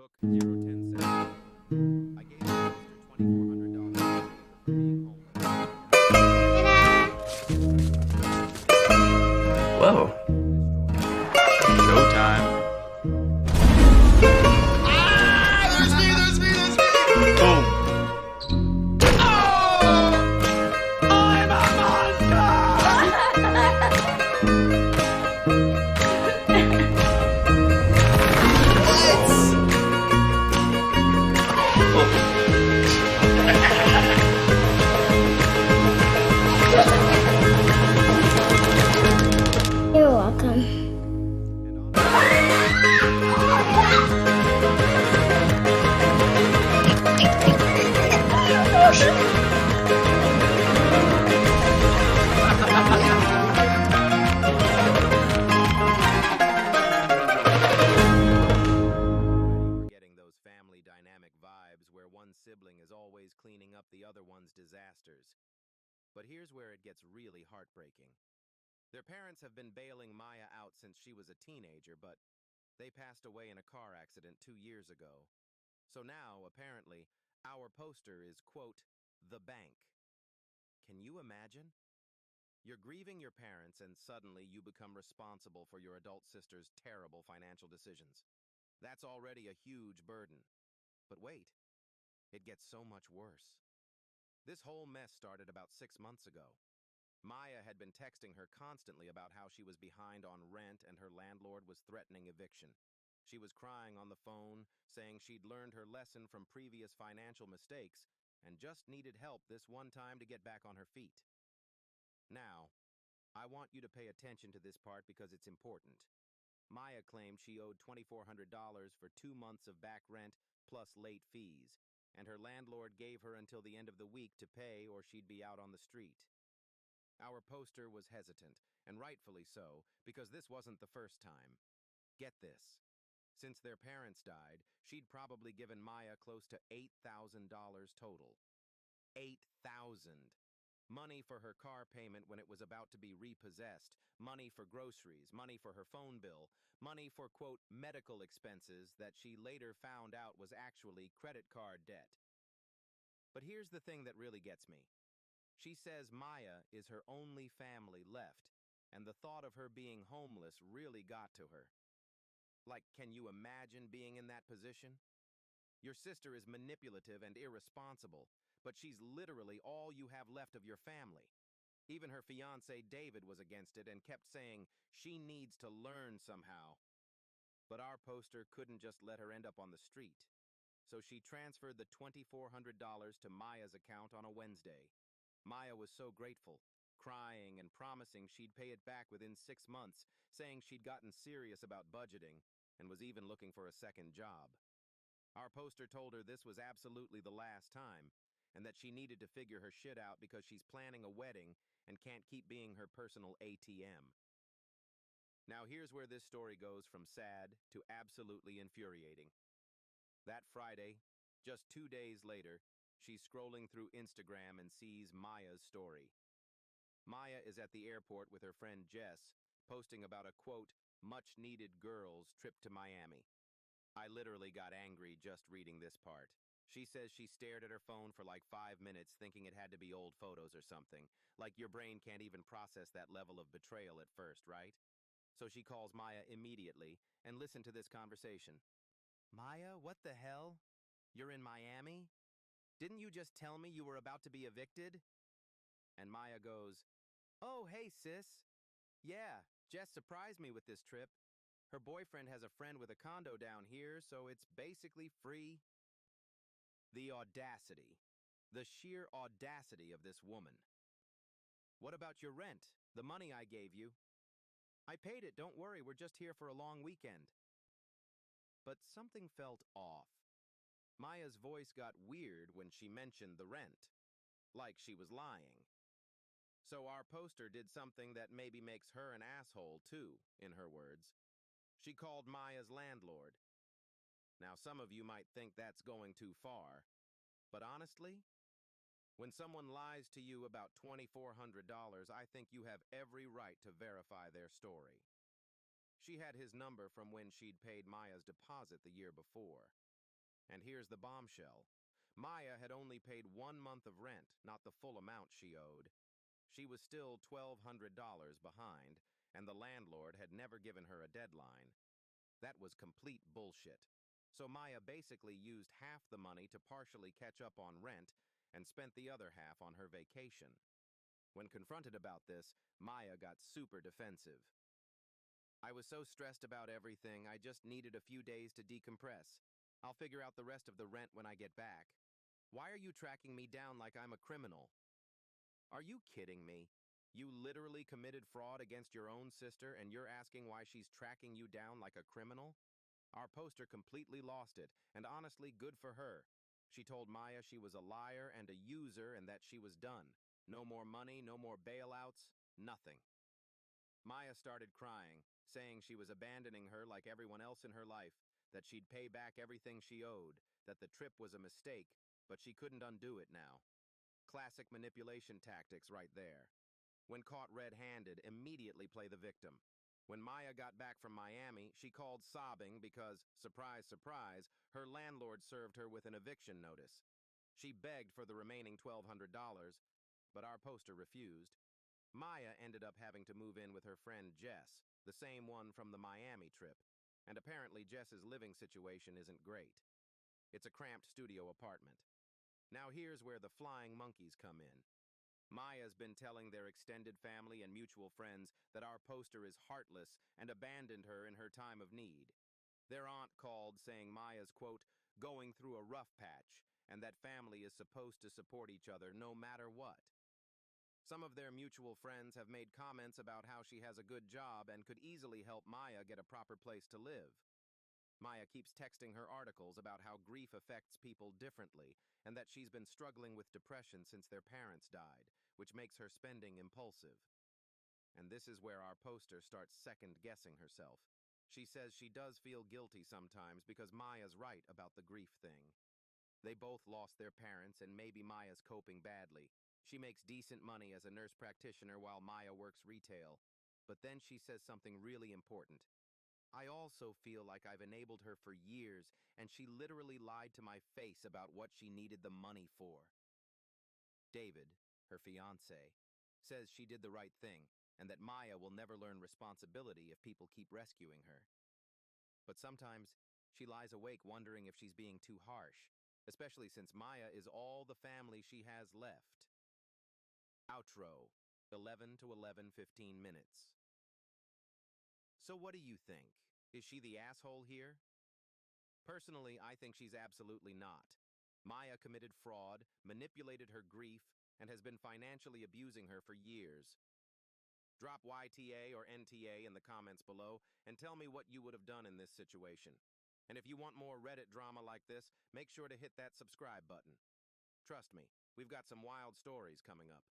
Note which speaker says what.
Speaker 1: took 010 cents. I gave the poster $2,400 for being
Speaker 2: Whoa. Showtime. Boom.
Speaker 1: I'm a
Speaker 3: You're welcome.
Speaker 1: We're getting those family dynamic vibes where one sibling is always cleaning up the other one's disasters. But here's where it gets really heartbreaking. Their parents have been bailing Maya out since she was a teenager, but they passed away in a car accident 2 years ago. So now, apparently, our poster is, quote, the bank. Can you imagine? You're grieving your parents and suddenly you become responsible for your adult sister's terrible financial decisions. That's already a huge burden. But wait, it gets so much worse. This whole mess started about 6 months ago. Maya had been texting her constantly about how she was behind on rent and her landlord was threatening eviction. She was crying on the phone, saying she'd learned her lesson from previous financial mistakes and just needed help this one time to get back on her feet. Now, I want you to pay attention to this part because it's important. Maya claimed she owed $2,400 for 2 months of back rent plus late fees, and her landlord gave her until the end of the week to pay or she'd be out on the street. Our poster was hesitant, and rightfully so, because this wasn't the first time. Get this. Since their parents died, she'd probably given Maya close to $8,000 total. $8,000. Money for her car payment when it was about to be repossessed, money for groceries, money for her phone bill, money for, quote, medical expenses that she later found out was actually credit card debt. But here's the thing that really gets me. She says Maya is her only family left, and the thought of her being homeless really got to her. Like, can you imagine being in that position? Your sister is manipulative and irresponsible, but she's literally all you have left of your family. Even her fiancé David was against it and kept saying she needs to learn somehow. But our poster couldn't just let her end up on the street. So she transferred the $2,400 to Maya's account on a Wednesday. Maya was so grateful, crying and promising she'd pay it back within 6 months, saying she'd gotten serious about budgeting and was even looking for a second job. Our poster told her this was absolutely the last time, and that she needed to figure her shit out because she's planning a wedding and can't keep being her personal ATM. Now here's where this story goes from sad to absolutely infuriating. That Friday, just 2 days later, she's scrolling through Instagram and sees Maya's story. Maya is at the airport with her friend Jess, posting about a, quote, much-needed girls' trip to Miami. I literally got angry just reading this part. She says she stared at her phone for like 5 minutes thinking it had to be old photos or something. Like your brain can't even process that level of betrayal at first, right? So she calls Maya immediately and listen to this conversation. Maya, what the hell? You're in Miami? Didn't you just tell me you were about to be evicted? And Maya goes, oh, hey, sis. Yeah, Jess surprised me with this trip. Her boyfriend has a friend with a condo down here, so it's basically free. The audacity. The sheer audacity of this woman. What about your rent? The money I gave you? I paid it, don't worry, we're just here for a long weekend. But something felt off. Maya's voice got weird when she mentioned the rent. Like she was lying. So our poster did something that maybe makes her an asshole too, in her words. She called Maya's landlord. Now, some of you might think that's going too far, but honestly, when someone lies to you about $2,400, I think you have every right to verify their story. She had his number from when she'd paid Maya's deposit the year before. And here's the bombshell. Maya had only paid 1 month of rent, not the full amount she owed. She was still $1,200 behind, and the landlord had never given her a deadline. That was complete bullshit. So Maya basically used half the money to partially catch up on rent and spent the other half on her vacation. When confronted about this, Maya got super defensive. I was so stressed about everything, I just needed a few days to decompress. I'll figure out the rest of the rent when I get back. Why are you tracking me down like I'm a criminal? Are you kidding me? You literally committed fraud against your own sister and you're asking why she's tracking you down like a criminal? Our poster completely lost it, and honestly, good for her. She told Maya she was a liar and a user and that she was done. No more money, no more bailouts, nothing. Maya started crying, saying she was abandoning her like everyone else in her life, that she'd pay back everything she owed, that the trip was a mistake, but she couldn't undo it now. Classic manipulation tactics right there. When caught red-handed, immediately play the victim. When Maya got back from Miami, she called sobbing because, surprise, surprise, her landlord served her with an eviction notice. She begged for the remaining $1,200, but our poster refused. Maya ended up having to move in with her friend Jess, the same one from the Miami trip, and apparently Jess's living situation isn't great. It's a cramped studio apartment. Now here's where the flying monkeys come in. Maya's been telling their extended family and mutual friends that our poster is heartless and abandoned her in her time of need. Their aunt called saying Maya's, quote, going through a rough patch, and that family is supposed to support each other no matter what. Some of their mutual friends have made comments about how she has a good job and could easily help Maya get a proper place to live. Maya keeps texting her articles about how grief affects people differently and that she's been struggling with depression since their parents died, which makes her spending impulsive. And this is where our poster starts second-guessing herself. She says she does feel guilty sometimes because Maya's right about the grief thing. They both lost their parents and maybe Maya's coping badly. She makes decent money as a nurse practitioner while Maya works retail. But then she says something really important. I also feel like I've enabled her for years, and she literally lied to my face about what she needed the money for. David, her fiancé, says she did the right thing, and that Maya will never learn responsibility if people keep rescuing her. But sometimes, she lies awake wondering if she's being too harsh, especially since Maya is all the family she has left. Outro, 11 to 11:15 minutes. So what do you think? Is she the asshole here? Personally, I think she's absolutely not. Maya committed fraud, manipulated her grief, and has been financially abusing her for years. Drop YTA or NTA in the comments below and tell me what you would have done in this situation. And if you want more Reddit drama like this, make sure to hit that subscribe button. Trust me, we've got some wild stories coming up.